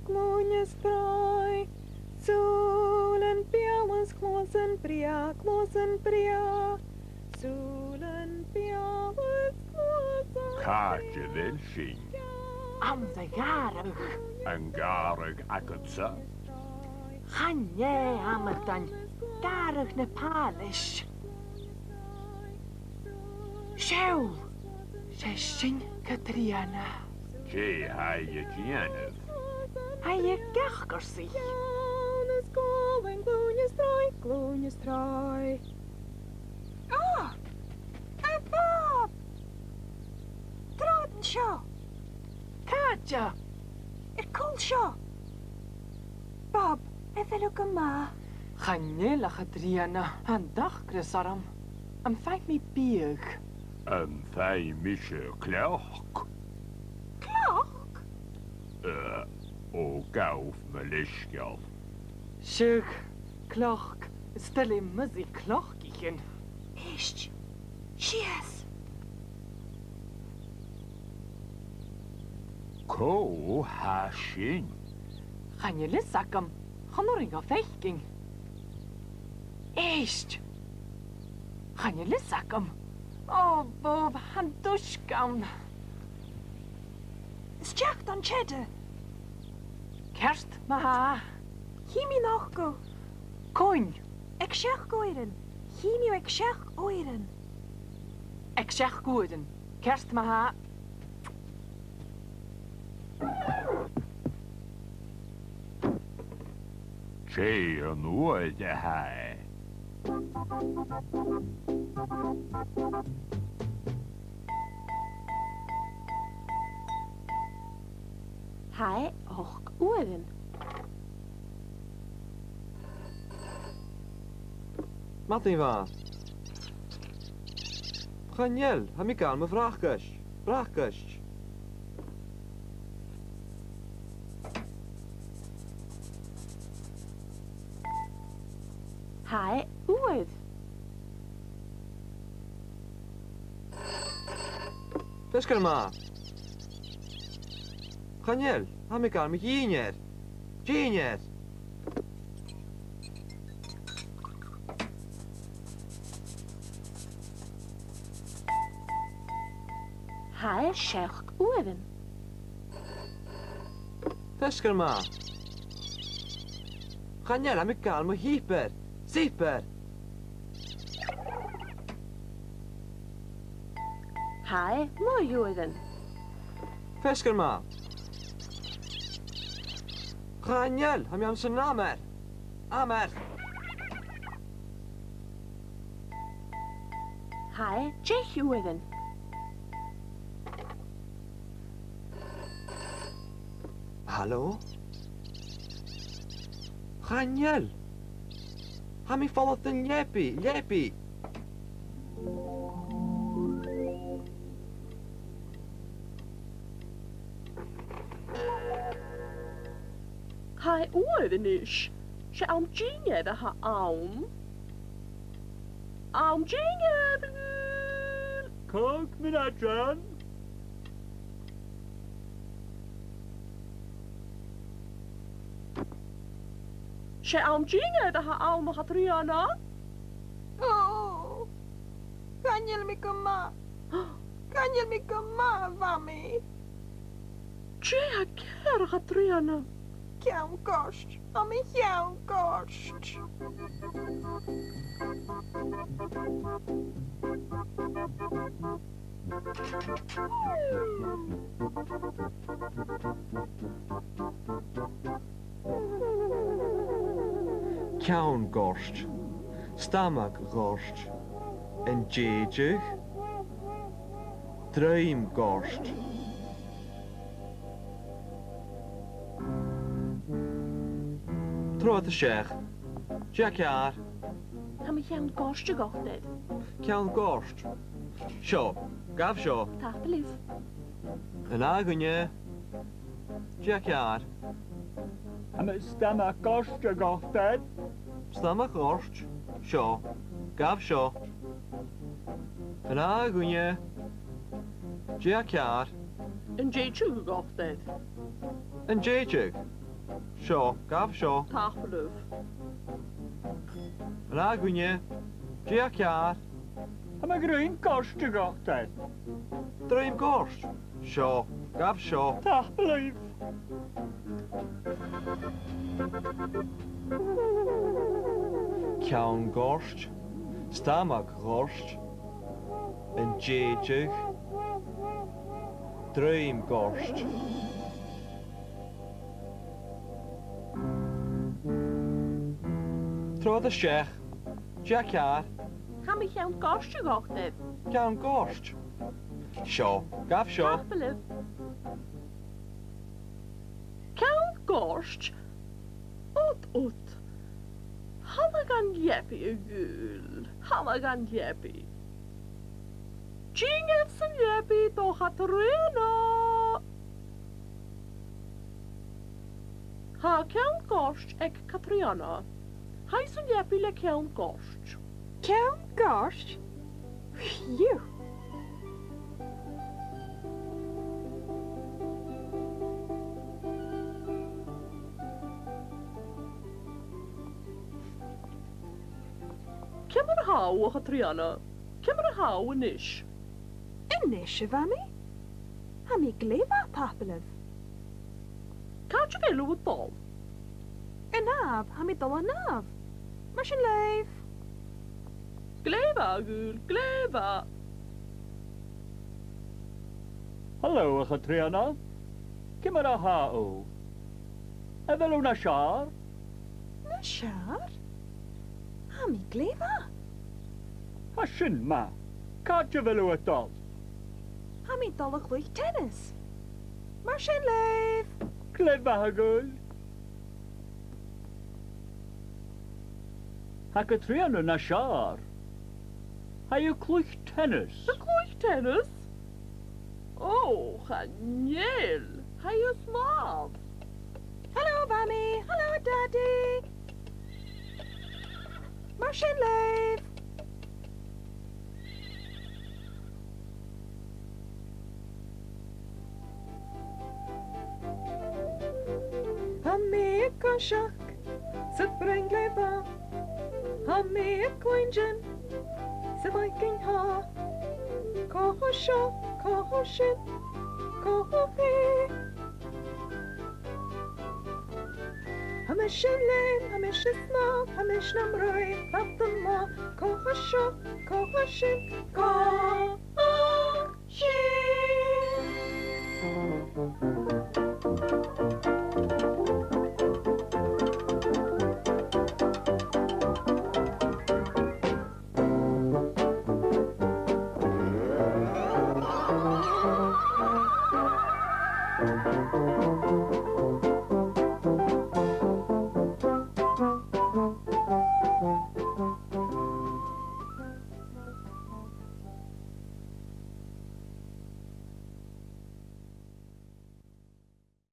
glúine spráid, súlan beamas chlósan bria, súlan beamas chlósan. Cardinal sin. Am the Gàrradh. An Gàrradh Ath-chruthachadh. Channe amatan. Gàrradh na Pàileis. Shew. Sessin Catriana. Che haie Gianeth. Haie gachgarsi. Janus golen glúine spráid. Ah! Bob! Trádan seo! Caja. Cúil seo! Bob, bheile go má. Channe la Catriana. An dachgras aram. Am feint mi bíag. An fai mishe cloch. Cloch? O gauf malishgal. Siúg. Cloch. Stilly Muzzy clochgichin. Ist. Sias. Ko ha sin. Channe lissakam. Chanoring a feichking. Ist. Channe lissakam. Oh, Bob, han dushgaun. Steach don cheddar. Kerst maha. Himi noch go. Coin. Ag seach goiren. Himi ag seach oiren. Ek zeg goeden. Kerst maha. Che an oed hai. Hai och oiren. Martin was. Daniel, heb ik al mijn vraagkast. Hai oed. Fisker maar. Daniel, heb ik al mijn Genier. Hai seach oiren. Fisker maar. Daniel, heb ik al mijn Zieper. Hai mooi oiren. Fisker maar. Daniel, heb je zijn naam Amer. Hai jech oiren. Hallo? Daniel. Heb je volgt een jeppie. Hai oiren is. Se am Genia da ha aum. Am Genia. Kog min adran. Se am Genia da ha aum Latharna. Oh. Daniel mi goma. Vami. Se ha ker Latharna. Ciawn gost. Am I iawn gost. Ciawn gorst. Stamag gorst. En jeejig. Dreim gorst. Troed de sheikh. Jack jaar. Am I iawn gost y gochded. Ciawn gorst. Sio. Gaf sio. Tach belief. Yn agunye. Jack jaar. Am stamma gost y gochded. Stamag gorst. Sio. Gaf sio. Yn agunye. Jack jaar. Yn jechu y gochded. En jeejig. Seo, gaf seo. Tapaluf. Yn agwynne. Gia ciar. Am y gryn gost y gochted. Drym gorst. Seo, gaf seo. Pàileis. Ciawn gorst. Stamag gorst. Yn jejig. Drym gorst. Trodd y siech. Gia ciar. Ham ich iawn gost y gochted. Ciawn gorst. Seo, gaf seo. Tapaluf. Cawn gost. Ut. Halagan jepi y gül. Halagan jepi. Jingef sy'n jepi do Latharna. Ha cawn gost eg Catriana. Hai sy'n jepi le cawn gost. Cawn gosh. Phew. Cemar haw o Catriana. Cemar haw yn ish. Inish of Amy? Amy gleba Papalev. Cawn ti'n elw y dol? Enab, Amy dol anab. Mashin leif. Gleba, gül, gleba. Hallo, Latharna. Cymar a hao. Efel na siar. Nashar? Amy gleba. Hasyn ma. Cadw fel o dol. Amy dol a chwych tennis. Mashin leif. Glefa hagol. Ac y trian na siar. Hai y clwych tennis. Y clwych tennis? Oh, Haniel. Hai ys mab. Hello, Bammy. Hello, Daddy. Mashin leif. Amy a koshak. Sybreng gleba. Amy a coinjan. Sybiking ha. Koho sho. Koho shin. Koho he. Hamish lein, hamish snob, hamish namroi, Latharna, koho sho, koho shin, koho shin.